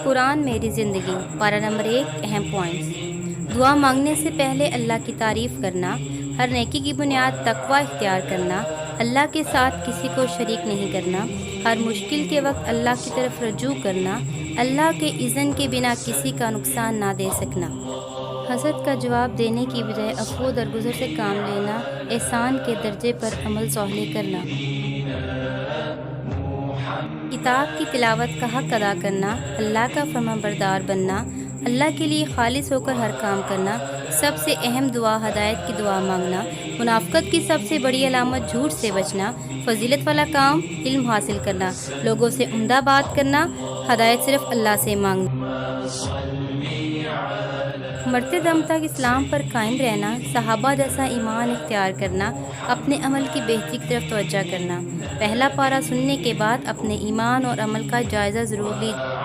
قرآن میری زندگی پارہ نمبر 1 اہم پوائنٹس۔ دعا مانگنے سے پہلے اللہ کی تعریف کرنا، ہر نیکی کی بنیاد تقوی اختیار کرنا، اللہ کے ساتھ کسی کو شریک نہیں کرنا، ہر مشکل کے وقت اللہ کی طرف رجوع کرنا، اللہ کے اذن کے بنا کسی کا نقصان نہ دے سکنا، حسد کا جواب دینے کی بجائے عفو و درگزر سے کام لینا، احسان کے درجے پر عمل صالح کرنا، کتاب کی تلاوت کا حق ادا کرنا، اللہ کا فرمان بردار بننا، اللہ کے لیے خالص ہو کر ہر کام کرنا، سب سے اہم دعا ہدایت کی دعا مانگنا، منافقت کی سب سے بڑی علامت جھوٹ سے بچنا، فضیلت والا کام علم حاصل کرنا، لوگوں سے عمدہ بات کرنا، ہدایت صرف اللہ سے مانگنا، مرتے دم تک اسلام پر قائم رہنا، صحابہ جیسا ایمان اختیار کرنا، اپنے عمل کی بہتری کی طرف توجہ کرنا، پہلا پارہ سننے کے بعد اپنے ایمان اور عمل کا جائزہ ضرور لیجیے۔